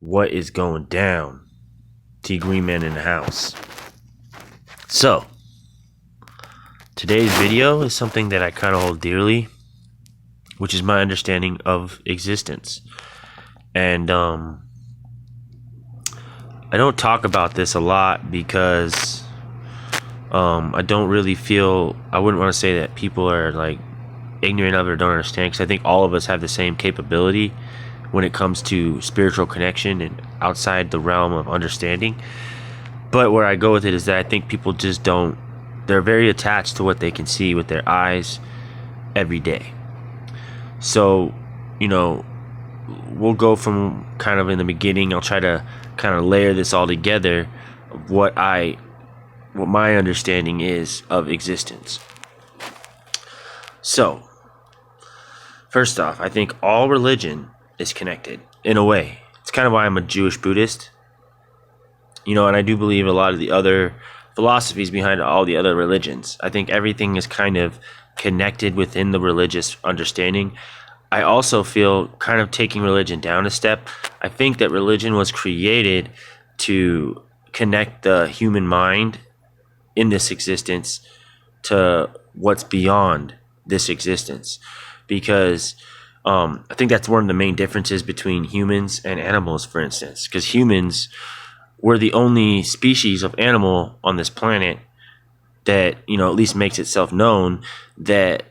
What is going down? Tgreenman in the house. So, today's video is something that I kind of hold dearly, which is my understanding of existence. And I don't talk about this a lot because I don't really feel, I wouldn't want to say that people are like ignorant of it or don't understand, because I think all of us have the same capability when it comes to spiritual connection and outside the realm of understanding. But where I go with it is that I think people just don't, they're very attached to what they can see with their eyes every day. So, we'll go from kind of in the beginning. I'll try to kind of layer this all together of what my understanding is of existence. So, first off, I think all religion is connected in a way. It's kind of why I'm a Jewish Buddhist, and I do believe a lot of the other philosophies behind all the other religions. I think everything is kind of connected within the religious understanding. I also feel, kind of taking religion down a step, I think that religion was created to connect the human mind in this existence to what's beyond this existence, because I think that's one of the main differences between humans and animals, for instance, because humans were the only species of animal on this planet that, at least makes itself known that,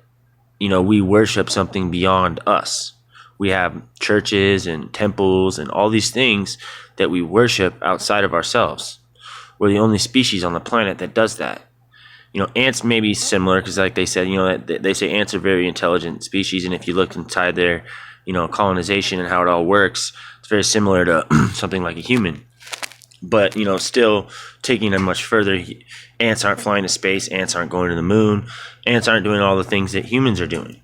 we worship something beyond us. We have churches and temples and all these things that we worship outside of ourselves. We're the only species on the planet that does that. Ants may be similar because, like they said, they say ants are very intelligent species, and if you look inside their, colonization and how it all works, it's very similar to something like a human. But, still taking it much further, ants aren't flying to space, ants aren't going to the moon, ants aren't doing all the things that humans are doing.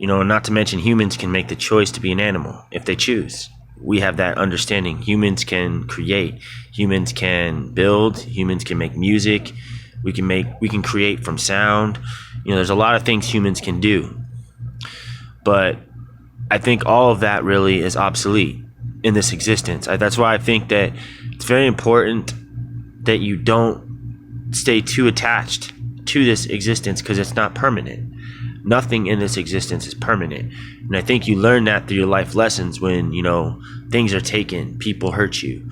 And not to mention, humans can make the choice to be an animal if they choose. We have that understanding. Humans can create, humans can build, humans can make music. We can create from sound. There's a lot of things humans can do. But I think all of that really is obsolete in this existence. That's why I think that it's very important that you don't stay too attached to this existence, because it's not permanent. Nothing in this existence is permanent. And I think you learn that through your life lessons when, things are taken, people hurt you,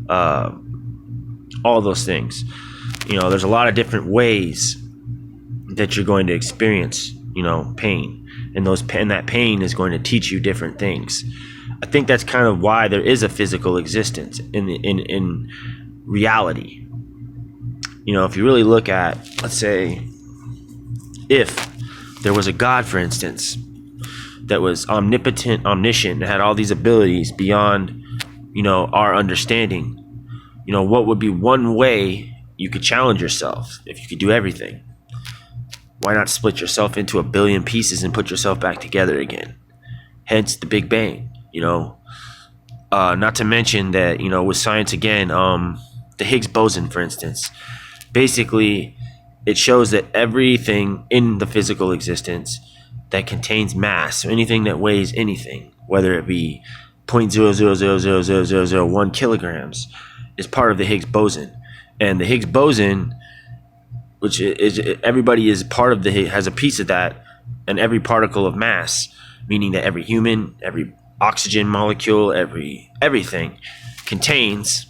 all those things. There's a lot of different ways that you're going to experience, pain, and that pain is going to teach you different things. I think that's kind of why there is a physical existence in reality. If you really look at, let's say, if there was a God, for instance, that was omnipotent, omniscient, and had all these abilities beyond, our understanding, what would be one way you could challenge yourself if you could do everything? Why not split yourself into a billion pieces and put yourself back together again? Hence the Big Bang, Not to mention that, with science again, the Higgs boson, for instance, basically it shows that everything in the physical existence that contains mass, or anything that weighs anything, whether it be 0.0000001 kilograms, is part of the Higgs boson. And the Higgs boson, which is everybody is part of has a piece of that, and every particle of mass, meaning that every human, every oxygen molecule, everything contains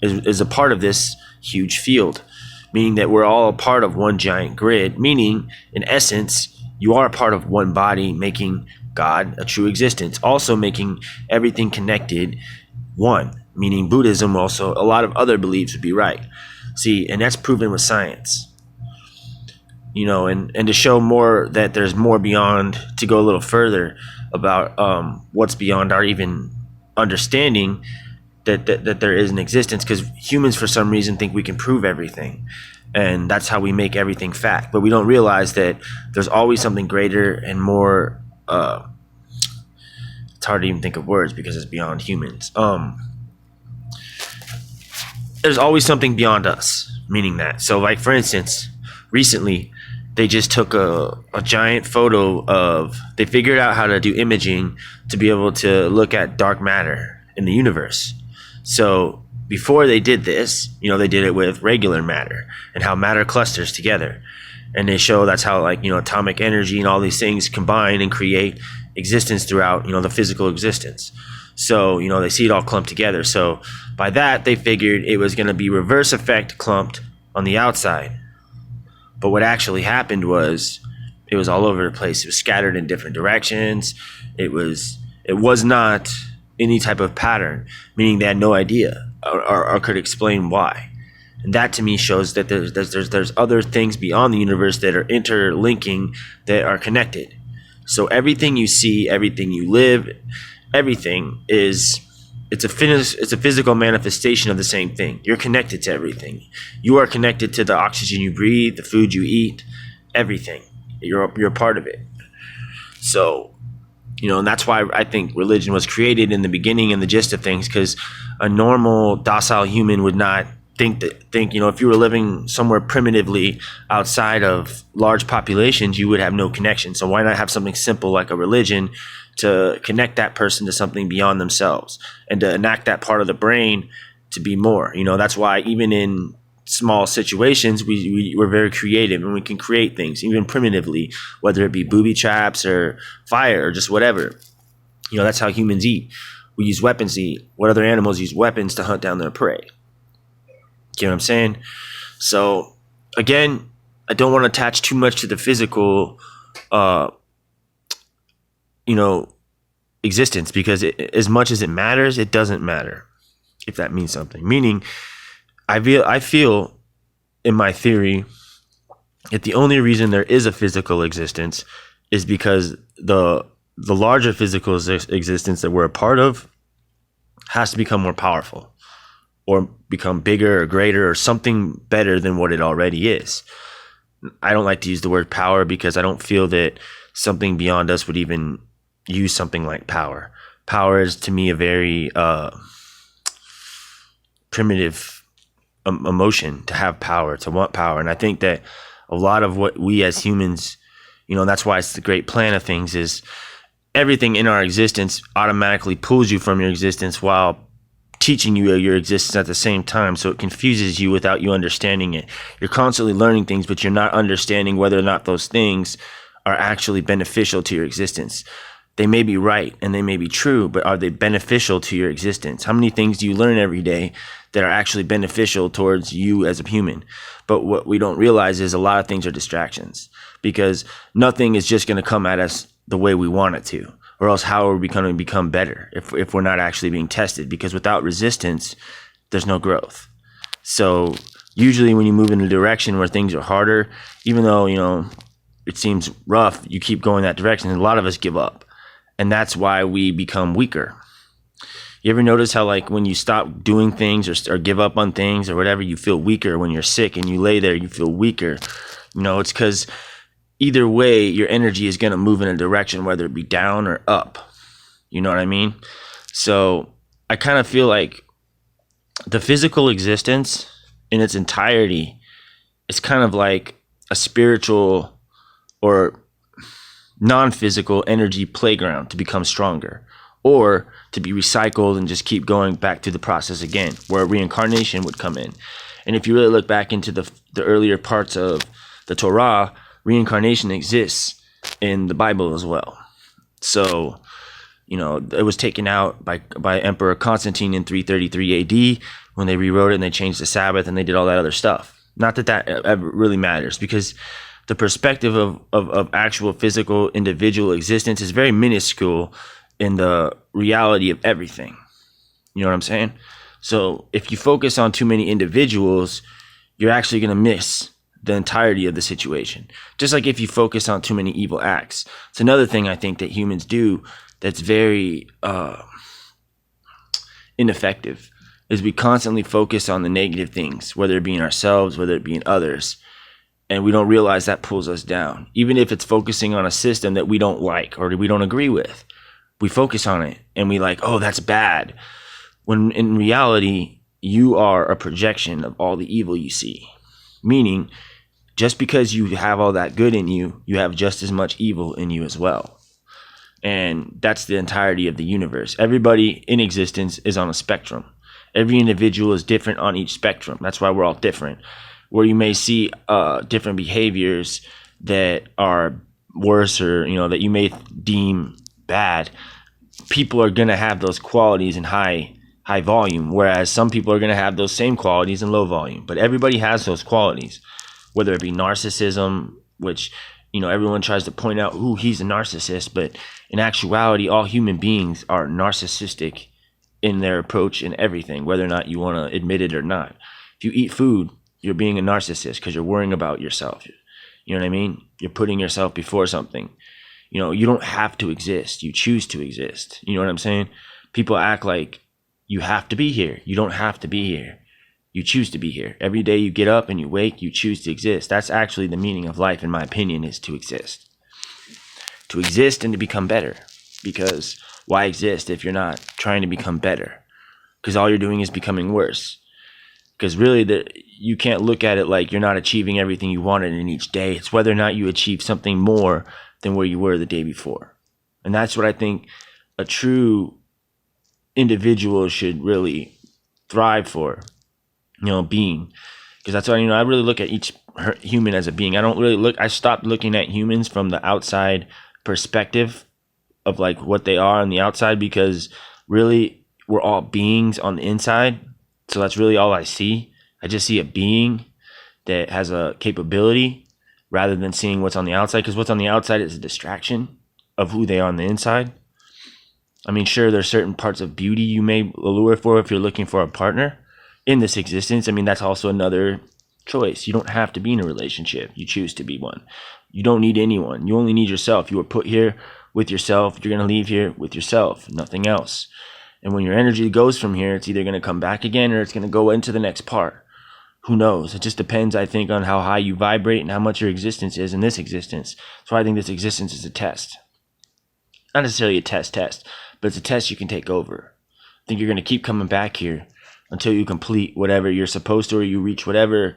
is a part of this huge field, meaning that we're all a part of one giant grid, meaning in essence you are a part of one body, making God a true existence, also making everything connected one, meaning Buddhism, also a lot of other beliefs would be right. See, and that's proven with science. And to show more that there's more beyond, to go a little further about what's beyond our even understanding that there is an existence, because humans for some reason think we can prove everything, and that's how we make everything fact. But we don't realize that there's always something greater and more. It's hard to even think of words because it's beyond humans. There's always something beyond us, meaning that. So, like, for instance, recently they just took a giant photo of, they figured out how to do imaging to be able to look at dark matter in the universe. So before they did this, they did it with regular matter and how matter clusters together. And they show that's how atomic energy and all these things combine and create existence throughout, the physical existence. So, they see it all clumped together. So by that, they figured it was going to be reverse effect clumped on the outside. But what actually happened was it was all over the place. It was scattered in different directions. It was not any type of pattern, meaning they had no idea or could explain why. And that to me shows that there's other things beyond the universe that are interlinking, that are connected. So everything you see, everything you live, everything it's a physical manifestation of the same thing. You're connected to everything. You are connected to the oxygen you breathe, the food you eat, everything. You're a part of it. So, and that's why I think religion was created in the beginning and the gist of things, because a normal docile human would not think, if you were living somewhere primitively outside of large populations, you would have no connection. So why not have something simple like a religion to connect that person to something beyond themselves and to enact that part of the brain to be more? That's why even in small situations, we're very creative and we can create things, even primitively, whether it be booby traps or fire or just whatever. That's how humans eat. We use weapons to eat. What other animals use weapons to hunt down their prey? You know what I'm saying? So again, I don't want to attach too much to the physical, existence, because as much as it matters, it doesn't matter, if that means something. Meaning, I feel in my theory that the only reason there is a physical existence is because the larger physical existence that we're a part of has to become more powerful, or become bigger or greater or something better than what it already is. I don't like to use the word power because I don't feel that something beyond us would even use something like power. Power is to me a very primitive emotion, to have power, to want power. And I think that a lot of what we as humans, that's why it's the great plan of things, is everything in our existence automatically pulls you from your existence while teaching you your existence at the same time. So it confuses you without you understanding it. You're constantly learning things, but you're not understanding whether or not those things are actually beneficial to your existence. They may be right and they may be true, but are they beneficial to your existence? How many things do you learn every day that are actually beneficial towards you as a human? But what we don't realize is a lot of things are distractions, because nothing is just going to come at us the way we want it to. Or else how are we going to become better if we're not actually being tested? Because without resistance, there's no growth. So usually when you move in a direction where things are harder, even though, it seems rough, you keep going that direction. And a lot of us give up. And that's why we become weaker. You ever notice how when you stop doing things or give up on things or whatever, you feel weaker? When you're sick and you lay there, you feel weaker. It's because either way, your energy is going to move in a direction, whether it be down or up. You know what I mean? So I kind of feel like the physical existence in its entirety is kind of like a spiritual or non-physical energy playground to become stronger, or to be recycled and just keep going back to the process again, where reincarnation would come in. And if you really look back into the earlier parts of the Torah, reincarnation exists in the Bible as well. So, it was taken out by Emperor Constantine in 333 AD when they rewrote it and they changed the Sabbath and they did all that other stuff. Not that ever really matters, because the perspective of actual physical individual existence is very minuscule in the reality of everything. You know what I'm saying? So if you focus on too many individuals, you're actually going to miss the entirety of the situation. Just like if you focus on too many evil acts. It's another thing I think that humans do that's very ineffective, is we constantly focus on the negative things, whether it be in ourselves, whether it be in others. And we don't realize that pulls us down. Even if it's focusing on a system that we don't like or we don't agree with, we focus on it and we oh, that's bad. When in reality, you are a projection of all the evil you see. Meaning, just because you have all that good in you, you have just as much evil in you as well. And that's the entirety of the universe. Everybody in existence is on a spectrum. Every individual is different on each spectrum. That's why we're all different. Where you may see different behaviors that are worse, or that you may deem bad, people are going to have those qualities in high volume, whereas some people are going to have those same qualities in low volume. But everybody has those qualities, whether it be narcissism, which everyone tries to point out, ooh, he's a narcissist, but in actuality, all human beings are narcissistic in their approach in everything, whether or not you want to admit it or not. If you eat food, you're being a narcissist because you're worrying about yourself. You know what I mean? You're putting yourself before something. You don't have to exist. You choose to exist. You know what I'm saying? People act like you have to be here. You don't have to be here. You choose to be here. Every day you get up and you wake, you choose to exist. That's actually the meaning of life, in my opinion, is to exist. To exist and to become better. Because why exist if you're not trying to become better? Because all you're doing is becoming worse. Because really, you can't look at it like you're not achieving everything you wanted in each day. It's whether or not you achieve something more than where you were the day before. And that's what I think a true individual should really thrive for. Being, because that's why I really look at each human as a being. I stopped looking at humans from the outside perspective of like what they are on the outside, because really we're all beings on the inside. So that's really all I see. I just see a being that has a capability rather than seeing what's on the outside, because what's on the outside is a distraction of who they are on the inside. I mean, sure, there's certain parts of beauty you may allure for if you're looking for a partner in this existence. I mean, that's also another choice. You don't have to be in a relationship. You choose to be one. You don't need anyone. You only need yourself. You were put here with yourself. You're going to leave here with yourself, nothing else. And when your energy goes from here, it's either going to come back again or it's going to go into the next part. Who knows? It just depends, I think, on how high you vibrate and how much your existence is in this existence. So I think this existence is a test. Not necessarily a test, but it's a test you can take over. I think you're going to keep coming back here until you complete whatever you're supposed to, or you reach whatever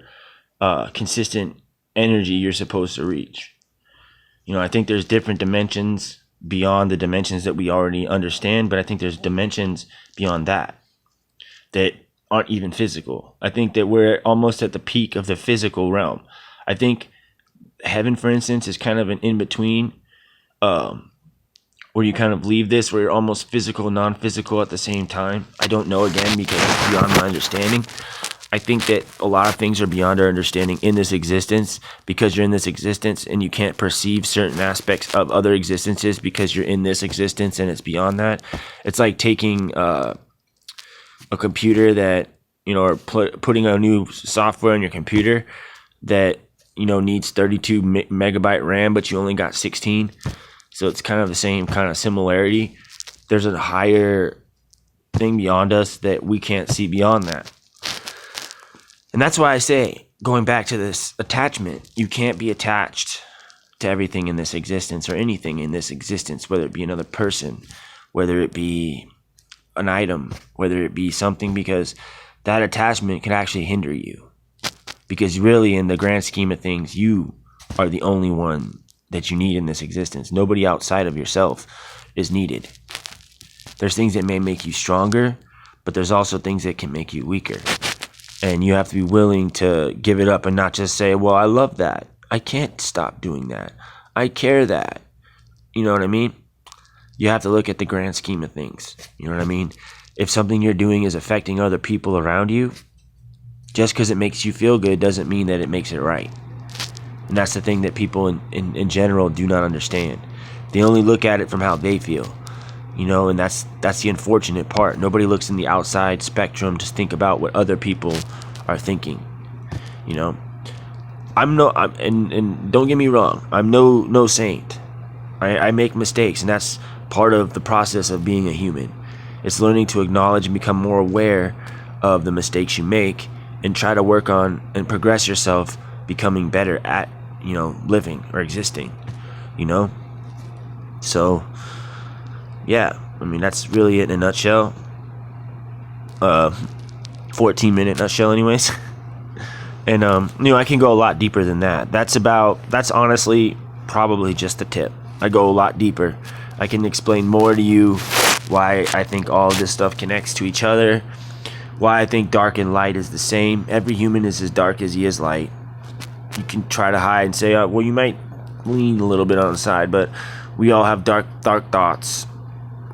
consistent energy you're supposed to reach. I think there's different dimensions beyond the dimensions that we already understand, but I think there's dimensions beyond that aren't even physical. I think that we're almost at the peak of the physical realm. I think heaven, for instance, is kind of an in-between, where you kind of leave this, where you're almost physical, non-physical at the same time. I don't know, again, because it's beyond my understanding. I think that a lot of things are beyond our understanding in this existence, because you're in this existence and you can't perceive certain aspects of other existences because you're in this existence and it's beyond that. It's like taking a computer that, or putting a new software in your computer that, needs 32 megabyte RAM, but you only got 16. So it's kind of the same kind of similarity. There's a higher thing beyond us that we can't see beyond that. And that's why I say, going back to this attachment, you can't be attached to everything in this existence or anything in this existence, whether it be another person, whether it be an item, whether it be something, because that attachment can actually hinder you. Because really, in the grand scheme of things, you are the only one that you need in this existence. Nobody outside of yourself is needed. There's things that may make you stronger, but there's also things that can make you weaker. And you have to be willing to give it up and not just say, well, I love that. I can't stop doing that. I care that. You know what I mean? You have to look at the grand scheme of things. You know what I mean? If something you're doing is affecting other people around you, just because it makes you feel good doesn't mean that it makes it right. And that's the thing that people in general do not understand. They only look at it from how they feel. And that's the unfortunate part. Nobody looks in the outside spectrum to think about what other people are thinking. And don't get me wrong, I'm no saint. I make mistakes, and that's part of the process of being a human. It's learning to acknowledge and become more aware of the mistakes you make and try to work on and progress yourself becoming better at, living or existing, So, yeah, I mean, that's really it in a nutshell. 14-minute nutshell anyways. And, I can go a lot deeper than that. That's honestly probably just the tip. I go a lot deeper. I can explain more to you why I think all of this stuff connects to each other, why I think dark and light is the same. Every human is as dark as he is light. You can try to hide and say, well, you might lean a little bit on the side, but we all have dark thoughts.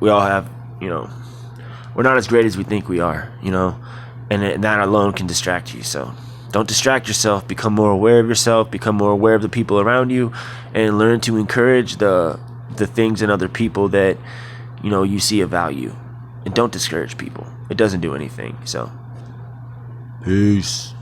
We all have, we're not as great as we think we are, and that alone can distract you. So don't distract yourself. Become more aware of yourself. Become more aware of the people around you, and learn to encourage the things in other people that you see a value. And don't discourage people. It doesn't do anything. So peace.